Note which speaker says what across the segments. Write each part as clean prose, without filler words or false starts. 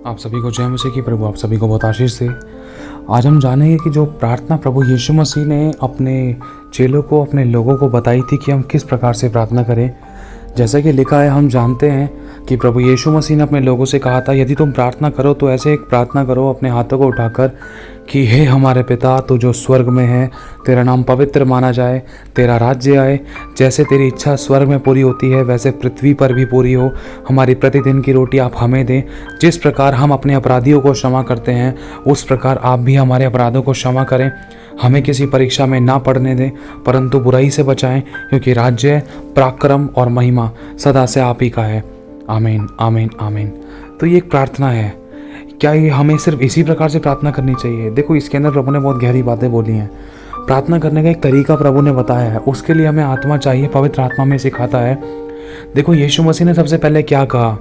Speaker 1: आप सभी को जय मसीह की। प्रभु आप सभी को बहुत आशीष दे। आज हम जानेंगे कि जो प्रार्थना प्रभु यीशु मसीह ने अपने चेलों को, अपने लोगों को बताई थी कि हम किस प्रकार से प्रार्थना करें। जैसा कि लिखा है, हम जानते हैं कि प्रभु यीशु मसीह ने अपने लोगों से कहा था, यदि तुम प्रार्थना करो तो ऐसे एक प्रार्थना करो अपने हाथों को उठाकर कि हे हमारे पिता तू जो स्वर्ग में है, तेरा नाम पवित्र माना जाए, तेरा राज्य आए, जैसे तेरी इच्छा स्वर्ग में पूरी होती है वैसे पृथ्वी पर भी पूरी हो। हमारी प्रतिदिन की रोटी आप हमें दें। जिस प्रकार हम अपने अपराधियों को क्षमा करते हैं उस प्रकार आप भी हमारे अपराधों को क्षमा करें। हमें किसी परीक्षा में ना पड़ने दें परंतु बुराई से बचाएं, क्योंकि राज्य, पराक्रम और महिमा सदा से आप ही का है। आमीन आमीन आमीन। तो ये एक प्रार्थना है। क्या ये हमें सिर्फ इसी प्रकार से प्रार्थना करनी चाहिए? देखो, इसके अंदर प्रभु ने बहुत गहरी बातें बोली हैं। प्रार्थना करने का एक तरीका प्रभु ने बताया है। उसके लिए हमें आत्मा चाहिए, पवित्र आत्मा में सिखाता है। देखो, यीशु मसीह ने सबसे पहले क्या कहा,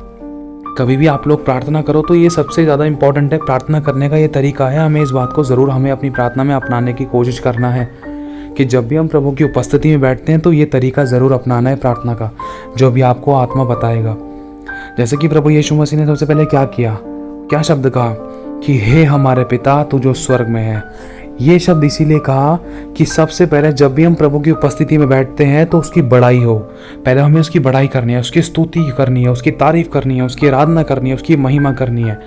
Speaker 1: कभी भी आप लोग प्रार्थना करो तो ये सबसे ज़्यादा इंपॉर्टेंट है। प्रार्थना करने का ये तरीका है। हमें इस बात को ज़रूर हमें अपनी प्रार्थना में अपनाने की कोशिश करना है कि जब भी हम प्रभु की उपस्थिति में बैठते हैं तो ये तरीका ज़रूर अपनाना है प्रार्थना का, जो भी आपको आत्मा बताएगा। जैसे कि प्रभु यीशु मसीह ने सबसे पहले क्या किया, क्या शब्द कहा कि हे हमारे पिता तू जो स्वर्ग में है। ये शब्द इसीलिए कहा कि सबसे पहले जब भी हम प्रभु की उपस्थिति में बैठते हैं तो उसकी बड़ाई हो। पहले हमें उसकी बड़ाई करनी है, उसकी स्तुति करनी है, उसकी तारीफ करनी है, उसकी आराधना करनी है, उसकी महिमा करनी है।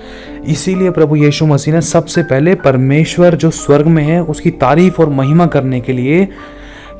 Speaker 1: इसीलिए प्रभु यीशु मसीह ने सबसे पहले परमेश्वर जो स्वर्ग में है उसकी तारीफ और महिमा करने के लिए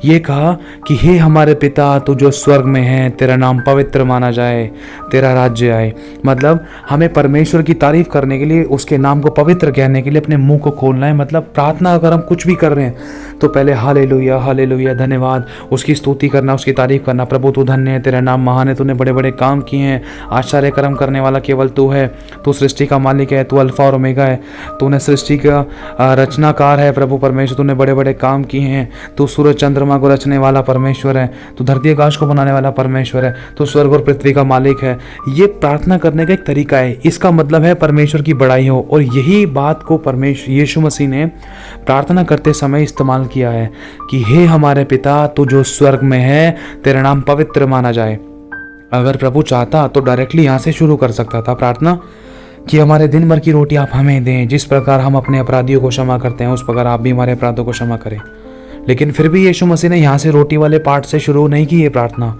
Speaker 1: ये कहा कि हे हमारे पिता तू जो स्वर्ग में है, तेरा नाम पवित्र माना जाए, तेरा राज्य आए। मतलब हमें परमेश्वर की तारीफ करने के लिए, उसके नाम को पवित्र कहने के लिए अपने मुंह को खोलना है। मतलब प्रार्थना अगर हम कुछ भी कर रहे हैं तो पहले हालेलुया हालेलुया, धन्यवाद, उसकी स्तुति करना, उसकी तारीफ करना। प्रभु तू धन्य है, तेरा नाम महान है, तूने बड़े बड़े काम किए हैं, आश्चर्य कर्म करने वाला केवल तू है, तू सृष्टि का मालिक है, तू अल्फा और ओमेगा है, तूने सृष्टि का रचनाकार है। प्रभु परमेश्वर तूने बड़े बड़े काम किए हैं, तू सूरज चंद्रमा को रचने वाला परमेश्वर है, तू धरती आकाश को बनाने वाला परमेश्वर है, तू स्वर्ग और पृथ्वी का मालिक है। ये प्रार्थना करने का एक तरीका है। इसका मतलब है परमेश्वर की बड़ाई हो। और यही बात को परमेश्वर यीशु मसीह ने प्रार्थना करते समय इस्तेमाल किया है कि हे हमारे पिता तू जो स्वर्ग में है, तेरा नाम पवित्र माना जाए। अगर प्रभु चाहता तो डायरेक्टली यहाँ से शुरू कर सकता था प्रार्थना कि हमारे दिन भर की रोटी आप हमें दें, जिस प्रकार हम अपने अपराधियों को क्षमा करते हैं उस प्रकार आप भी हमारे अपराधों को क्षमा करें। लेकिन फिर भी यीशु मसीह ने यहाँ से रोटी वाले पार्ट से शुरू नहीं की ये प्रार्थना।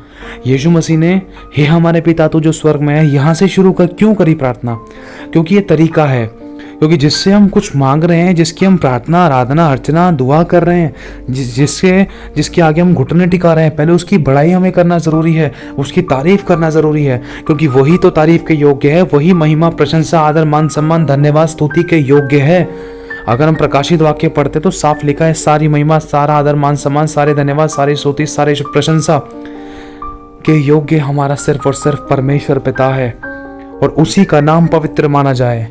Speaker 1: यीशु मसीह ने हे हमारे पिता तू जो स्वर्ग में है यहाँ से शुरू क्यों करी प्रार्थना? क्योंकि ये तरीका है, क्योंकि जिससे हम कुछ मांग रहे हैं, जिसकी हम प्रार्थना, आराधना, अर्चना, दुआ कर रहे हैं, जिसके आगे हम घुटने टिका रहे हैं, पहले उसकी बड़ाई हमें करना ज़रूरी है, उसकी तारीफ करना ज़रूरी है। क्योंकि वही तो तारीफ के योग्य है, वही महिमा, प्रशंसा, आदर, मान, सम्मान, धन्यवाद, स्तुति के योग्य है। अगर हम प्रकाशित वाक्य पढ़ते तो साफ लिखा है, सारी महिमा, सारा आदर, मान, सम्मान, सारे धन्यवाद, सारी स्तुति, सारे प्रशंसा के योग्य हमारा सिर्फ और सिर्फ परमेश्वर पिता है, और उसी का नाम पवित्र माना जाए।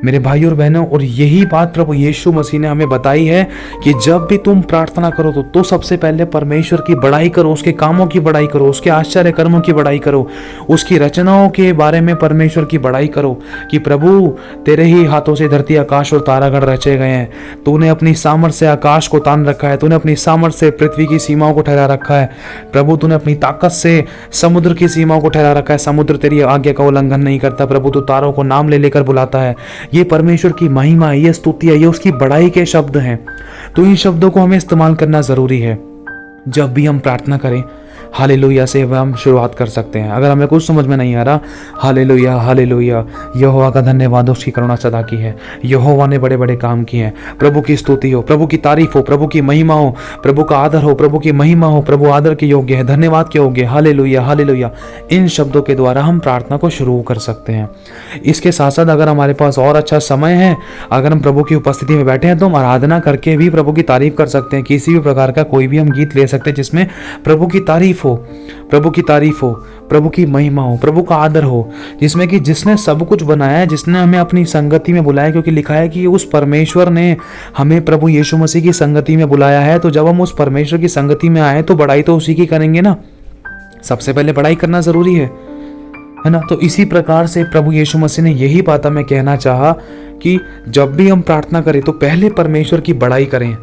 Speaker 1: मेरे भाई और बहनों, और यही बात प्रभु यीशु मसीह ने हमें बताई है कि जब भी तुम प्रार्थना करो तो सबसे पहले परमेश्वर की बड़ाई करो, उसके कामों की बड़ाई करो, उसके आश्चर्य कर्मों की बड़ाई करो, उसकी रचनाओं के बारे में परमेश्वर की बड़ाई करो कि प्रभु तेरे ही हाथों से धरती, आकाश और तारागण रचे गए हैं। तूने अपनी सामर्थ से आकाश को तान रखा है, तूने अपनी सामर्थ से पृथ्वी की सीमाओं को ठहरा रखा है। प्रभु तूने अपनी ताकत से समुद्र की सीमाओं को ठहरा रखा है, समुद्र तेरी आज्ञा का उल्लंघन नहीं करता। प्रभु तू तारों को नाम ले लेकर बुलाता है। ये परमेश्वर की महिमा है, ये स्तुति है, ये उसकी बड़ाई के शब्द हैं। तो इन शब्दों को हमें इस्तेमाल करना जरूरी है जब भी हम प्रार्थना करें। हालेलुया से हम शुरुआत कर सकते हैं। अगर हमें कुछ समझ में नहीं आ रहा, हालेलुया हालेलुया, यहोवा का धन्यवाद, उसकी करुणा सदा की है, यहोवा ने बड़े बड़े काम किए हैं। प्रभु की स्तुति हो, प्रभु की तारीफ हो, प्रभु की महिमा हो, प्रभु का आदर हो, प्रभु की महिमा हो, प्रभु आदर के योग्य है, धन्यवाद के योग्य, हालेलुया हालेलुया। इन शब्दों के द्वारा हम प्रार्थना को शुरू कर सकते हैं। इसके साथ साथ अगर हमारे पास और अच्छा समय है, अगर हम प्रभु की उपस्थिति में बैठे हैं तो हम आराधना करके भी प्रभु की तारीफ कर सकते हैं। किसी भी प्रकार का कोई भी हम गीत ले सकते हैं जिसमें प्रभु की तारीफ हो, प्रभु की तारीफ हो, प्रभु की महिमा हो, प्रभु का आदर हो, जिसमें कि जिसने सब कुछ बनाया है, जिसने हमें अपनी संगति में बुलाया। क्योंकि लिखा है कि उस परमेश्वर ने हमें प्रभु यीशु मसीह की संगति में बुलाया है। तो जब हम उस परमेश्वर की संगति में आए तो बड़ाई तो उसी की करेंगे ना। सबसे पहले बड़ाई करना जरूरी है ना। तो इसी प्रकार से प्रभु यीशु मसीह ने यही बात हमें कहना चाहा कि जब भी हम प्रार्थना करें तो पहले परमेश्वर की बड़ाई करें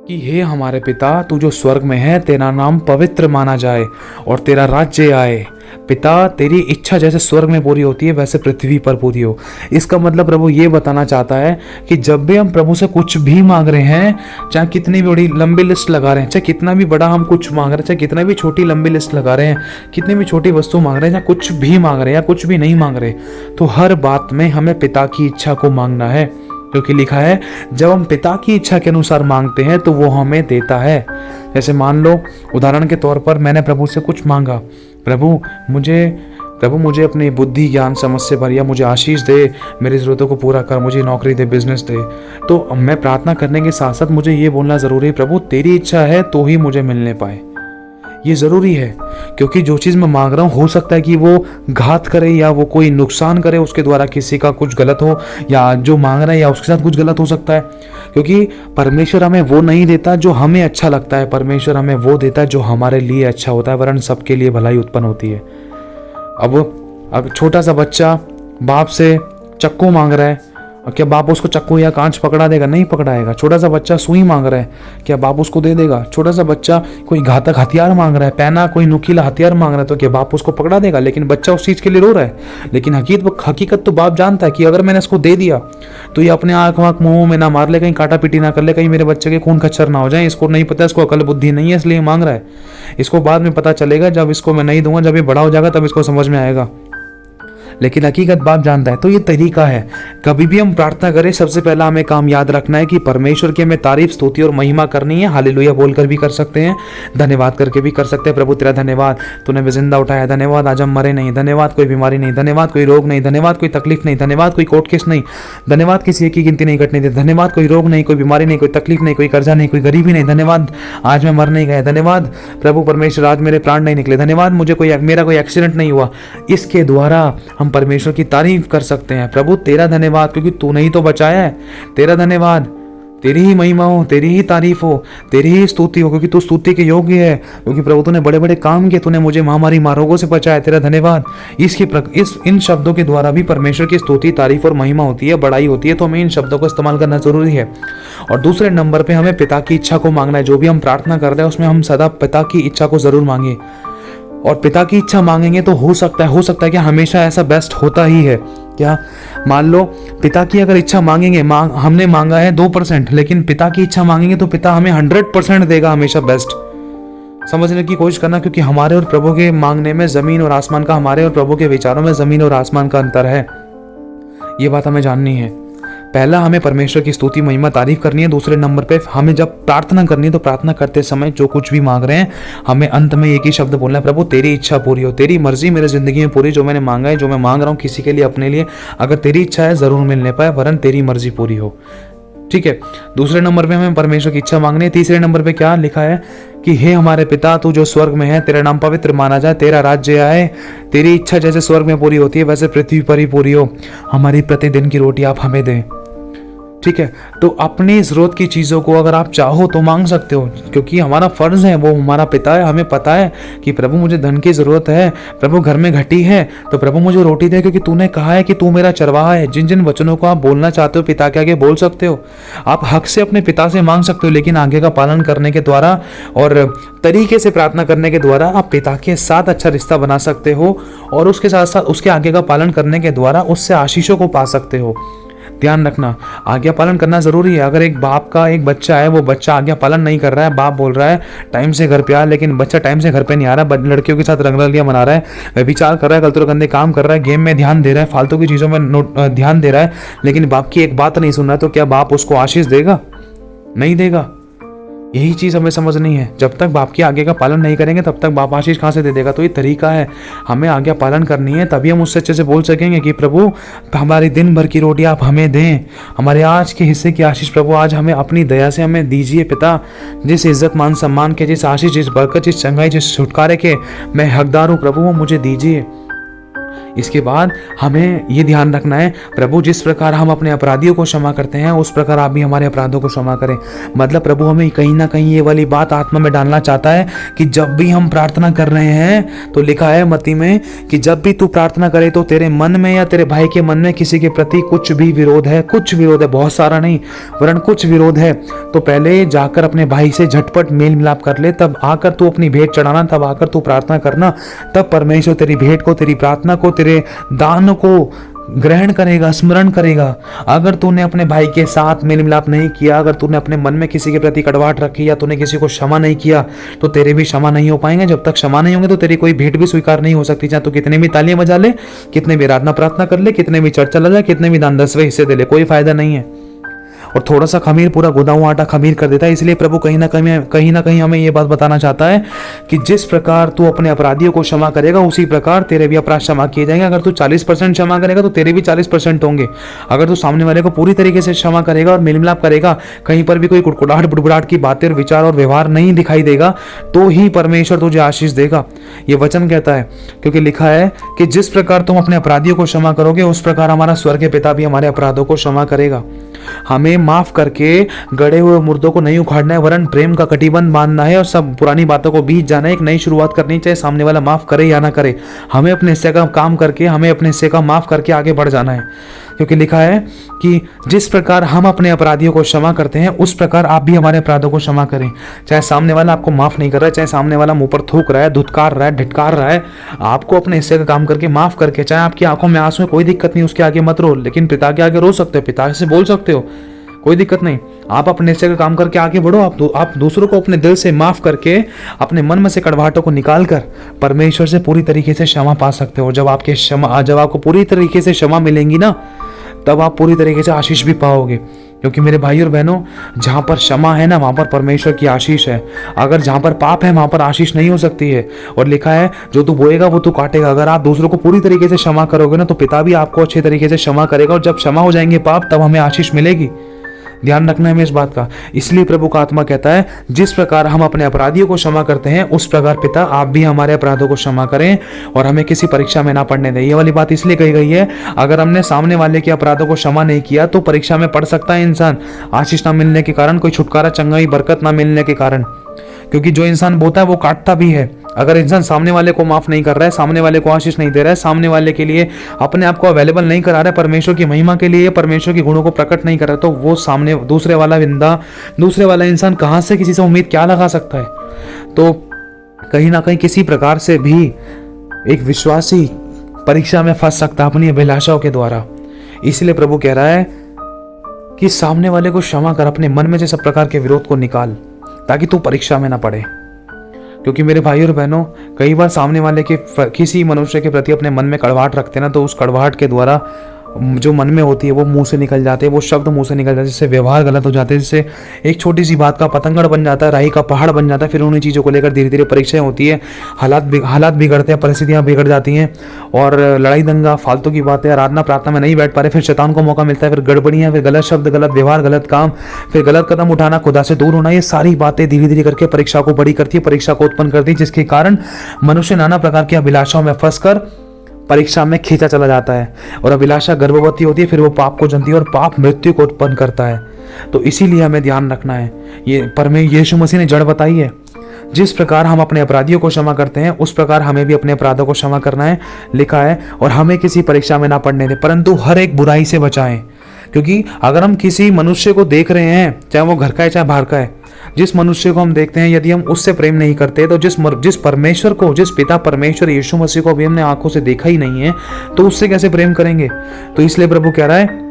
Speaker 1: कि हे हमारे पिता तू जो स्वर्ग में है, तेरा नाम पवित्र माना जाए और तेरा राज्य आए। पिता तेरी इच्छा जैसे स्वर्ग में पूरी होती है वैसे पृथ्वी पर पूरी हो। इसका मतलब प्रभु ये बताना चाहता है कि जब भी हम प्रभु से कुछ भी मांग रहे हैं, चाहे कितनी भी बड़ी लंबी लिस्ट लगा रहे हैं, चाहे कितना भी बड़ा हम कुछ मांग रहे हैं, चाहे कितना भी छोटी लंबी लिस्ट लगा रहे हैं, कितनी भी छोटी वस्तु मांग रहे हैं, चाहे कुछ भी मांग रहे हैं या कुछ भी नहीं मांग रहे, तो हर बात में हमें पिता की इच्छा को मांगना है। क्योंकि लिखा है जब हम पिता की इच्छा के अनुसार मांगते हैं तो वो हमें देता है। जैसे मान लो उदाहरण के तौर पर मैंने प्रभु से कुछ मांगा, प्रभु मुझे अपनी बुद्धि ज्ञान समझ से भर, या मुझे आशीष दे, मेरी ज़रूरतों को पूरा कर, मुझे नौकरी दे, बिजनेस दे। तो मैं प्रार्थना करने के साथ साथ मुझे ये बोलना ज़रूरी है, प्रभु तेरी इच्छा है तो ही मुझे मिलने पाए। ये ज़रूरी है, क्योंकि जो चीज़ मैं मांग रहा हूँ हो सकता है कि वो घात करे या वो कोई नुकसान करे, उसके द्वारा किसी का कुछ गलत हो, या जो मांग रहा है या उसके साथ कुछ गलत हो सकता है। क्योंकि परमेश्वर हमें वो नहीं देता जो हमें अच्छा लगता है, परमेश्वर हमें वो देता है जो हमारे लिए अच्छा होता है, वरन सबके लिए भलाई उत्पन्न होती है। अब छोटा सा बच्चा बाप से चाकू मांग रहा है, और क्या बाप उसको चाकू या कांच पकड़ा देगा? नहीं पकड़ाएगा। छोटा सा बच्चा सुई मांग रहा है, क्या बाप उसको दे देगा? छोटा सा बच्चा कोई घातक हथियार मांग रहा है, पैना कोई नुकीला हथियार मांग रहा है, तो क्या बाप उसको पकड़ा देगा? लेकिन बच्चा उस चीज़ के लिए रो रहा है। लेकिन हकीकत तो बाप जानता है कि अगर मैंने इसको दे दिया तो ये अपने आँख वाँख मुँह में ना मार ले, कहीं काटा पीटी ना कर ले, कहीं मेरे बच्चे के खून खच्चर ना हो जाए। इसको नहीं पता, इसको अकल बुद्धि नहीं है, इसलिए मांग रहा है। इसको बाद में पता चलेगा, जब इसको मैं नहीं दूंगा, जब ये बड़ा हो जाएगा तब इसको समझ में आएगा। लेकिन हकीकत बाप जानता है। तो ये तरीका है, कभी भी हम प्रार्थना करें सबसे पहला हमें काम याद रखना है कि परमेश्वर की हमें तारीफ, स्तुति और महिमा करनी है। हालेलुया बोलकर भी कर सकते हैं, धन्यवाद करके भी कर सकते हैं। प्रभु तेरा धन्यवाद, तूने हमें जिंदा उठाया, धन्यवाद आज हम मरे नहीं, धन्यवाद कोई बीमारी नहीं, धन्यवाद कोई रोग नहीं, धन्यवाद कोई तकलीफ नहीं, धन्यवाद कोई कोर्ट केस नहीं, धन्यवाद किसी एक की गिनती नहीं कटने दी, धन्यवाद कोई रोग नहीं, कोई बीमारी नहीं, कोई तकलीफ नहीं, कोई कर्जा नहीं, कोई गरीबी नहीं, धन्यवाद आज मैं मर नहीं गया, धन्यवाद प्रभु परमेश्वर आज मेरे प्राण नहीं निकले, धन्यवाद मुझे मेरा कोई एक्सीडेंट नहीं हुआ। इसके द्वारा हम परमेश्वर की तारीफ कर सकते हैं। प्रभु तेरा धन्यवाद, क्योंकि तूने ही तो बचाया है। तेरा धन्यवाद, तेरी ही महिमा हो, तेरी ही तारीफ हो, तेरी ही स्तुति हो, क्योंकि तू स्तुति के योग्य है। क्योंकि प्रभु तूने बड़े बड़े काम किए, तूने मुझे महामारी रोगों से बचाया, तेरा धन्यवाद। इन शब्दों के द्वारा भी परमेश्वर की स्तुति, तारीफ और महिमा होती है, बड़ाई होती है। तो हमें इन शब्दों का इस्तेमाल करना जरूरी है। और दूसरे नंबर पे हमें पिता की इच्छा को मांगना है। जो भी हम प्रार्थना कर रहे हैं उसमें हम सदा पिता की इच्छा को जरूर मांगे। और पिता की इच्छा मांगेंगे तो हो सकता है कि हमेशा ऐसा बेस्ट होता ही है। क्या मान लो पिता की अगर इच्छा मांगेंगे, हमने मांगा है 2%, लेकिन पिता की इच्छा मांगेंगे तो पिता हमें 100% देगा, हमेशा बेस्ट। समझने की कोशिश करना, क्योंकि हमारे और प्रभु के मांगने में जमीन और आसमान का, हमारे और प्रभु के विचारों में जमीन और आसमान का अंतर है। ये बात हमें जाननी है। पहला हमें परमेश्वर की स्तुति, महिमा, तारीफ करनी है। दूसरे नंबर पे हमें जब प्रार्थना करनी है तो प्रार्थना करते समय जो कुछ भी मांग रहे हैं हमें अंत में एक ही शब्द बोलना है, प्रभु तेरी इच्छा पूरी हो, तेरी मर्जी मेरे जिंदगी में पूरी। जो मैंने मांगा है, जो मैं मांग रहा हूँ किसी के लिए, अपने लिए, अगर तेरी इच्छा है जरूर मिलने पाए, वरन तेरी मर्जी पूरी हो। ठीक है। दूसरे नंबर पे हमें परमेश्वर की इच्छा मांगनी है। तीसरे नंबर पे क्या लिखा है कि हे हमारे पिता तू जो स्वर्ग में है, तेरा नाम पवित्र माना जाए, तेरा राज्य आए, तेरी इच्छा जैसे स्वर्ग में पूरी होती है वैसे पृथ्वी पर ही पूरी हो। हमारी प्रतिदिन की रोटी आप हमें दें। ठीक है। तो अपनी ज़रूरत की चीज़ों को अगर आप चाहो तो मांग सकते हो, क्योंकि हमारा फ़र्ज़ है, वो हमारा पिता है। हमें पता है कि प्रभु मुझे धन की ज़रूरत है, प्रभु घर में घटी है, तो प्रभु मुझे रोटी दे, क्योंकि तूने कहा है कि तू मेरा चरवाहा है। जिन जिन वचनों को आप बोलना चाहते हो पिता के आगे बोल सकते हो। आप हक से अपने पिता से मांग सकते हो, लेकिन आगे का पालन करने के द्वारा और तरीके से प्रार्थना करने के द्वारा आप पिता के साथ अच्छा रिश्ता बना सकते हो, और उसके साथ साथ उसके आगे का पालन करने के द्वारा उससे आशीषों को पा सकते हो। ध्यान रखना, आज्ञा पालन करना जरूरी है। अगर एक बाप का एक बच्चा है, वो बच्चा आज्ञा पालन नहीं कर रहा है, बाप बोल रहा है टाइम से घर पे आ, लेकिन बच्चा टाइम से घर पे नहीं आ रहा है, लड़कियों के साथ रंगरलियां मना रहा है, व्यभिचार कर रहा है, गलत गंदे काम कर रहा है, गेम में ध्यान दे रहा है, फालतू की चीज़ों में ध्यान दे रहा है, लेकिन बाप की एक बात नहीं सुन रहा है, तो क्या बाप उसको आशीष देगा? नहीं देगा। यही चीज़ हमें समझनी है। जब तक बाप की आज्ञा का पालन नहीं करेंगे तब तक बाप आशीष कहाँ से दे देगा? तो ये तरीका है, हमें आज्ञा पालन करनी है, तभी हम उससे अच्छे से बोल सकेंगे कि प्रभु हमारी दिन भर की रोटी आप हमें दें, हमारे आज के हिस्से की आशीष प्रभु आज हमें अपनी दया से हमें दीजिए पिता। जिस इज्जत मान सम्मान के, जिस आशीष, जिस बरकत, जिस चंगाई, जिस छुटकारे के मैं हकदार हूँ प्रभु, वो मुझे दीजिए। इसके बाद हमें ये ध्यान रखना है, प्रभु जिस प्रकार हम अपने अपराधियों को क्षमा करते हैं उस प्रकार आप भी हमारे अपराधों को क्षमा करें। मतलब प्रभु हमें कहीं ना कहीं ये वाली बात आत्मा में डालना चाहता है कि जब भी हम प्रार्थना कर रहे हैं, तो लिखा है मत्ती में कि जब भी तू प्रार्थना करे तो तेरे मन में या तेरे भाई के मन में किसी के प्रति कुछ भी विरोध है, कुछ विरोध है, बहुत सारा नहीं वरन कुछ विरोध है, तो पहले जाकर अपने भाई से झटपट मेल मिलाप कर ले, तब आकर तू अपनी भेंट चढ़ाना, तब आकर तू प्रार्थना करना, तब परमेश्वर तेरी भेंट को, तेरी प्रार्थना को, तेरे दान को ग्रहण करेगा, स्मरण करेगा। अगर तूने अपने भाई के साथ मेल मिलाप नहीं किया, अगर तूने अपने मन में किसी के प्रति कड़वाहट रखी या तूने किसी को क्षमा नहीं किया, तो तेरे भी क्षमा नहीं हो पाएंगे। जब तक क्षमा नहीं होंगे तो तेरी कोई भेंट भी स्वीकार नहीं हो सकती, चाहे तू कितने भी तालियां बजा ले, कितने भी आराधना प्रार्थना कर ले, कितने भी चर्च चला जाए, कितने भी दान 10वें हिस्से दे ले, कोई फायदा नहीं है। और थोड़ा सा खमीर पूरा गुदा हुआ आटा खमीर कर देता है। इसलिए प्रभु कहीं ना कहीं हमें ये बात बताना चाहता है कि जिस प्रकार तू अपने अपराधियों को क्षमा करेगा उसी प्रकार तेरे भी अपराध क्षमा किए जाएंगे। अगर तू 40% क्षमा करेगा तो तेरे भी 40% होंगे। अगर तू सामने वाले को पूरी तरीके से क्षमा करेगा और मेल मिलाप करेगा, कहीं पर भी कोई कुड़कुड़ाहट बुड़बुड़ाहट की बातें और विचार और व्यवहार नहीं दिखाई देगा, तो ही परमेश्वर तुझे आशीष देगा। ये वचन कहता है, क्योंकि लिखा है कि जिस प्रकार तुम अपने अपराधियों को क्षमा करोगे उस प्रकार हमारा स्वर्ग के पिता भी हमारे अपराधों को क्षमा करेगा। हमें माफ करके गड़े हुए मुर्दों को नहीं उखाड़ना है, वरन प्रेम का कटिबंध बांधना है और सब पुरानी बातों को बीत जाना है। एक नई शुरुआत करनी चाहिए, सामने वाला माफ करे या ना करे, हमें अपने हिस्से का काम करके, हमें अपने हिस्से का माफ करके आगे बढ़ जाना है। क्योंकि लिखा है कि जिस प्रकार हम अपने अपराधियों को क्षमा करते हैं उस प्रकार आप भी हमारे अपराधों को क्षमा करें। चाहे सामने वाला आपको माफ नहीं कर रहा है, चाहे सामने वाला मुंह पर थूक रहा है, धुतकार रहा है, ढिटकार रहा है, आपको अपने हिस्से का काम करके माफ करके, चाहे आपकी आंखों में आंसू है, कोई दिक्कत नहीं, उसके आगे मत रो, लेकिन पिता के आगे रो सकते हो, पिता से बोल सकते हो, कोई दिक्कत नहीं। आप अपने हिस्से का काम करके आगे बढ़ो। आप दूसरों को अपने दिल से माफ करके, अपने मन में से कड़वाहटों को निकाल कर परमेश्वर से पूरी तरीके से क्षमा पा सकते हो। जब आपको पूरी तरीके से क्षमा मिलेंगी ना, तब आप पूरी तरीके से आशीष भी पाओगे। क्योंकि मेरे भाई और बहनों, जहाँ पर क्षमा है ना, वहाँ पर परमेश्वर की आशीष है। अगर जहाँ पर पाप है वहाँ पर आशीष नहीं हो सकती है। और लिखा है जो तू बोएगा वो तू काटेगा। अगर आप दूसरों को पूरी तरीके से क्षमा करोगे ना, तो पिता भी आपको अच्छे तरीके से क्षमा करेगा, और जब क्षमा हो जाएंगे पाप, तब हमें आशीष मिलेगी। ध्यान रखना है हमें इस बात का। इसलिए प्रभु का आत्मा कहता है, जिस प्रकार हम अपने अपराधियों को क्षमा करते हैं उस प्रकार पिता आप भी हमारे अपराधों को क्षमा करें और हमें किसी परीक्षा में ना पड़ने दें। ये वाली बात इसलिए कही गई है, अगर हमने सामने वाले के अपराधों को क्षमा नहीं किया तो परीक्षा में पड़ सकता है इंसान, आशीष ना मिलने के कारण, कोई छुटकारा, चंगाई, बरकत ना मिलने के कारण। क्योंकि जो इंसान बोता है वो काटता भी है। अगर इंसान सामने वाले को माफ नहीं कर रहा है, सामने वाले को आशीष नहीं दे रहा है, सामने वाले के लिए अपने आप को अवेलेबल नहीं करा रहा है परमेश्वर की महिमा के लिए, परमेश्वर के गुणों को प्रकट नहीं कर रहा है, तो वो सामने दूसरे वाला इंसान कहाँ से किसी से उम्मीद क्या लगा सकता है। तो कहीं ना कहीं किसी प्रकार से भी एक विश्वासी परीक्षा में फंस सकता है अपनी अभिलाषाओं के द्वारा। इसलिए प्रभु कह रहा है कि सामने वाले को क्षमा कर, अपने मन में से सब प्रकार के विरोध को निकाल, ताकि तू परीक्षा में ना पड़े। क्योंकि मेरे भाई और बहनों, कई बार सामने वाले के किसी मनुष्य के प्रति अपने मन में कड़वाहट रखते ना, तो उस कड़वाहट के द्वारा जो मन में होती है वो मुंह से निकल जाते हैं, वो शब्द मुंह से निकल जाते हैं, जिससे व्यवहार गलत हो जाते हैं, जिससे एक छोटी सी बात का पतंगड़ बन जाता है, राही का पहाड़ बन जाता है। फिर उन्हीं चीज़ों को लेकर धीरे धीरे परीक्षाएं होती है, हालात बिगड़ते हैं, परिस्थितियां बिगड़ जाती हैं, और लड़ाई दंगा, फालतू की बातें, आराधना प्रार्थना में नहीं बैठ पा रहे, फिर शैतान को मौका मिलता है, फिर गड़बड़ियाँ, फिर गलत शब्द, गलत व्यवहार, गलत काम, फिर गलत कदम उठाना, खुदा से दूर होना। ये सारी बातें धीरे धीरे करके परीक्षा को बड़ी करती है, परीक्षा को उत्पन्न करती है, जिसके कारण मनुष्य नाना प्रकार की अभिलाषाओं में फंसकर परीक्षा में खींचा चला जाता है, और अभिलाषा गर्भवती होती है, फिर वो पाप को जन्मती है, और पाप मृत्यु को उत्पन्न करता है। तो इसीलिए हमें ध्यान रखना है, ये यीशु मसीह ने जड़ बताई है। जिस प्रकार हम अपने अपराधियों को क्षमा करते हैं उस प्रकार हमें भी अपने अपराधों को क्षमा करना है, लिखा है। और हमें किसी परीक्षा में ना पड़ने दें, परंतु हर एक बुराई से बचाएं। क्योंकि अगर हम किसी मनुष्य को देख रहे हैं, चाहे वो घर का है चाहे बाहर का है, जिस मनुष्य को हम देखते हैं, यदि हम उससे प्रेम नहीं करते, तो जिस परमेश्वर को, जिस पिता परमेश्वर यीशु मसीह को अभी हमने आंखों से देखा ही नहीं है, तो उससे कैसे प्रेम करेंगे। तो इसलिए प्रभु कह रहा है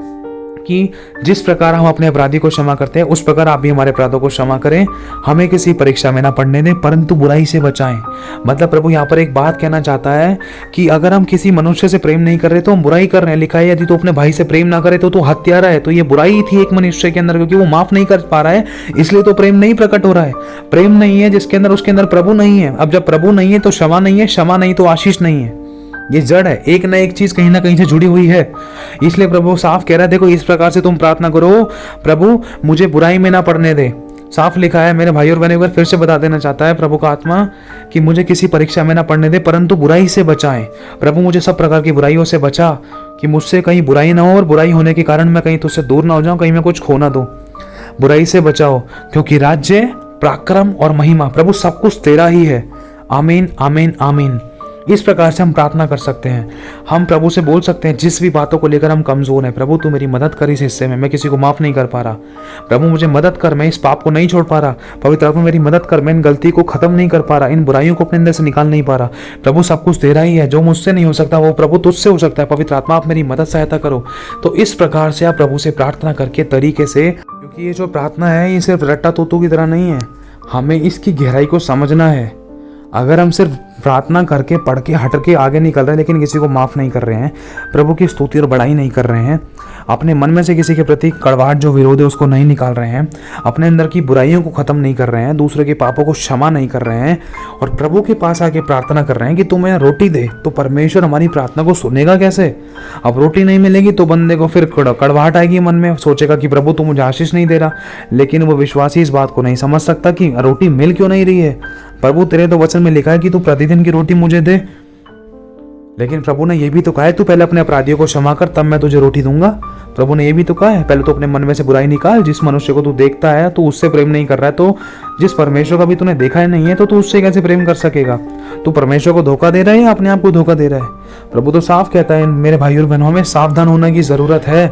Speaker 1: कि जिस प्रकार हम अपने अपराधी को क्षमा करते हैं उस प्रकार आप भी हमारे अपराधों को क्षमा करें, हमें किसी परीक्षा में ना पड़ने दें, परंतु बुराई से बचाएं। मतलब प्रभु यहाँ पर एक बात कहना चाहता है कि अगर हम किसी मनुष्य से प्रेम नहीं कर रहे तो हम बुराई कर रहे हैं। लिखा है यदि तो अपने भाई से प्रेम ना करे तो हत्यारा है। तो ये बुराई थी एक मनुष्य के अंदर, क्योंकि वो माफ नहीं कर पा रहा है, इसलिए तो प्रेम नहीं प्रकट हो रहा है। प्रेम नहीं है जिसके अंदर, उसके अंदर प्रभु नहीं है। अब जब प्रभु नहीं है तो क्षमा नहीं है, क्षमा नहीं तो आशीष नहीं है। ये जड़ है, एक ना एक चीज कहीं ना कहीं से जुड़ी हुई है। इसलिए प्रभु साफ कह रहा है, देखो इस प्रकार से तुम प्रार्थना करो, प्रभु मुझे बुराई में ना पड़ने दे, साफ लिखा है। मेरे भाई और बहनों, एक बार फिर से बता देना चाहता है प्रभु का आत्मा कि मुझे किसी परीक्षा में ना पढ़ने दे, परंतु बुराई से बचाएं। प्रभु मुझे सब प्रकार की बुराइयों से बचा, कि मुझसे कहीं बुराई ना हो और बुराई होने के कारण मैं कहीं तुझसे दूर ना हो जाऊं, कहीं मैं कुछ खो ना दूं। बुराई से बचाओ, क्योंकि राज्य, पराक्रम और महिमा प्रभु सब कुछ तेरा ही है। आमीन, आमीन, आमीन। इस प्रकार से हम प्रार्थना कर सकते हैं। हम प्रभु से बोल सकते हैं जिस भी बातों को लेकर हम कमजोर हैं, प्रभु तू मेरी मदद कर इस हिस्से में, मैं किसी को माफ नहीं कर पा रहा, प्रभु मुझे मदद कर, मैं इस पाप को नहीं छोड़ पा रहा, पवित्र आत्मा मेरी मदद कर, मैं इन गलती को खत्म नहीं कर पा रहा, इन बुराइयों को अपने अंदर से निकाल नहीं पा रहा। प्रभु सब कुछ तेरा ही है, जो मुझसे नहीं हो सकता वो प्रभु तुझसे हो सकता है। पवित्र आत्मा आप मेरी मदद सहायता करो। तो इस प्रकार से आप प्रभु से प्रार्थना करके तरीके से, क्योंकि ये जो प्रार्थना है ये सिर्फ रट्टा तोतू की तरह नहीं है, हमें इसकी गहराई को समझना है। अगर हम सिर्फ प्रार्थना करके पढ़ के हट के आगे निकल रहे हैं लेकिन किसी को माफ़ नहीं कर रहे हैं, प्रभु की स्तुति और बड़ाई नहीं कर रहे हैं, अपने मन में से किसी के प्रति कड़वाहट जो विरोध है उसको नहीं निकाल रहे हैं, अपने अंदर की बुराइयों को ख़त्म नहीं कर रहे हैं, दूसरे के पापों को क्षमा नहीं कर रहे हैं और प्रभु के पास आके प्रार्थना कर रहे हैं कि तू मैं रोटी दे, तो परमेश्वर हमारी प्रार्थना को सुनेगा कैसे? अब रोटी नहीं मिलेगी तो बंदे को फिर कड़वाहट आएगी मन में, सोचेगा कि प्रभु तू मुझे आशीष नहीं दे रहा। लेकिन वो विश्वासी इस बात को नहीं समझ सकता कि रोटी मिल क्यों नहीं रही है। प्रभु तेरे तो वचन में लिखा है कि तू प्रतिदिन की रोटी मुझे दे, लेकिन प्रभु ने यह भी तो कहा है तू पहले अपने अपराधियों को क्षमा कर तब मैं तुझे रोटी दूंगा। प्रभु ने यह भी तो कहा है पहले तो अपने मन में से बुराई निकाल। जिस मनुष्य को तू देखता है तू उससे प्रेम नहीं कर रहा है, तो जिस परमेश्वर का भी तूने देखा है नहीं है तो तू उससे कैसे प्रेम कर सकेगा? तू परमेश्वर को धोखा दे रहा है या अपने आप को धोखा दे रहा है? प्रभु तो साफ कहता है मेरे भाई और बहनों, हमें सावधान होने की जरूरत है।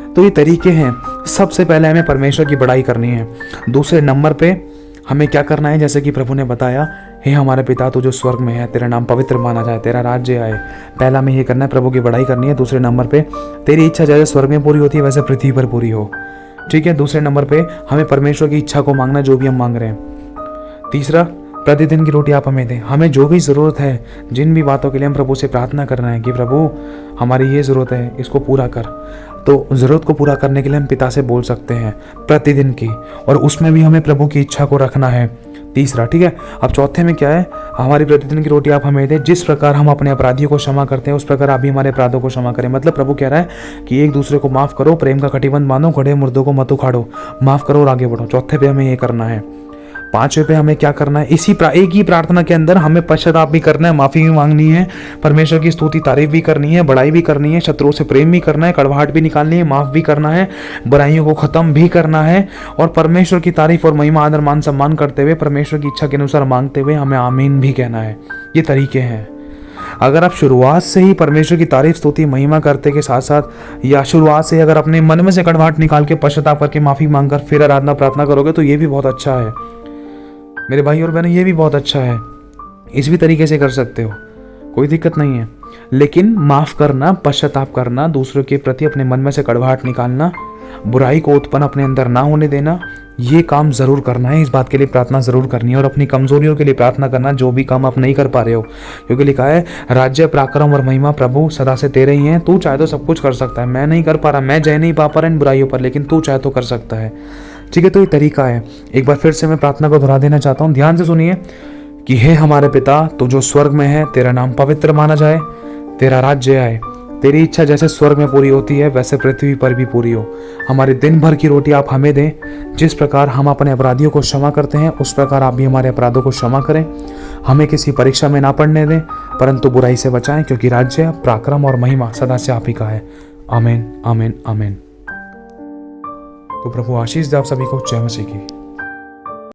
Speaker 1: तो ये तरीके हैं। सबसे पहले हमें परमेश्वर की बड़ाई करनी है। दूसरे नंबर पे हमें क्या करना है, जैसे कि प्रभु ने बताया, हे हमारे पिता तू जो स्वर्ग में है, तेरा नाम पवित्र माना जाए, तेरा राज्य आए। पहला हमें ये करना है, प्रभु की बड़ाई करनी है। दूसरे नंबर पे तेरी इच्छा जैसे स्वर्ग में पूरी होती है वैसे पृथ्वी पर पूरी हो। ठीक है। दूसरे नंबर पे हमें परमेश्वर की इच्छा को मांगना जो भी हम मांग रहे हैं। तीसरा, प्रतिदिन की रोटी आप हमें दें। हमें जो भी ज़रूरत है, जिन भी बातों के लिए हम प्रभु से प्रार्थना करना है कि प्रभु हमारी ये ज़रूरत है इसको पूरा कर, तो ज़रूरत को पूरा करने के लिए हम पिता से बोल सकते हैं प्रतिदिन की, और उसमें भी हमें प्रभु की इच्छा को रखना है। तीसरा, ठीक है। अब चौथे में क्या है, हमारी प्रतिदिन की रोटी आप हमें दें। जिस प्रकार हम अपने अपराधियों को क्षमा करते हैं उस प्रकार आप भी हमारे अपराधों को क्षमा करें। मतलब प्रभु कह रहा है कि एक दूसरे को माफ़ करो, प्रेम का कटिबंध बांधो, खड़े मुर्दों को मत उखाड़ो, माफ़ करो और आगे बढ़ो। चौथे पे हमें ये करना है। पांचवें पे हमें क्या करना है, एक ही प्रार्थना के अंदर हमें पश्चाताप भी करना है, माफ़ी भी मांगनी है, परमेश्वर की स्तुति तारीफ भी करनी है, बड़ाई भी करनी है, शत्रुओं से प्रेम भी करना है, कड़वाहट भी निकालनी है, माफ़ भी करना है, बुराइयों को ख़त्म भी करना है, और परमेश्वर की तारीफ और महिमा आदर मान सम्मान करते हुए परमेश्वर की इच्छा के अनुसार मांगते हुए हमें आमीन भी कहना है। ये तरीके हैं। अगर आप शुरुआत से ही परमेश्वर की तारीफ स्तुति महिमा करते के साथ साथ, या शुरुआत से अगर अपने मन में से कड़वाहट निकाल के पश्चाताप करके माफ़ी मांगकर फिर आराधना प्रार्थना करोगे तो ये भी बहुत अच्छा है मेरे भाई और बहनों, ये भी बहुत अच्छा है। इस भी तरीके से कर सकते हो, कोई दिक्कत नहीं है। लेकिन माफ़ करना, पश्चाताप करना, दूसरों के प्रति अपने मन में से कड़वाहट निकालना, बुराई को उत्पन्न अपने अंदर ना होने देना, ये काम ज़रूर करना है। इस बात के लिए प्रार्थना ज़रूर करनी है और अपनी कमजोरियों के लिए प्रार्थना करना, जो भी काम आप नहीं कर पा रहे हो, क्योंकि लिखा है राज्य, पराक्रम और महिमा प्रभु सदा से तेरे ही हैं। तू चाहे तो सब कुछ कर सकता है। मैं नहीं कर पा रहा, मैं जय नहीं पा रहा इन बुराइयों पर, लेकिन तू चाहे तो कर सकता है। ठीक है। तो ये तरीका है। एक बार फिर से मैं प्रार्थना को दोहरा देना चाहता हूँ, ध्यान से सुनिए कि हे हमारे पिता तू जो स्वर्ग में है, तेरा नाम पवित्र माना जाए, तेरा राज्य आए, तेरी इच्छा जैसे स्वर्ग में पूरी होती है वैसे पृथ्वी पर भी पूरी हो। हमारे दिन भर की रोटी आप हमें दें। जिस प्रकार हम अपने अपराधियों को क्षमा करते हैं उस प्रकार आप भी हमारे अपराधों को क्षमा करें। हमें किसी परीक्षा में ना पड़ने दें, परंतु बुराई से बचाएं, क्योंकि राज्य, पराक्रम और महिमा सदा से आप ही का है। आमीन, आमीन, आमीन। तो प्रभु आशीष दे आप सभी को। जय मसीह की।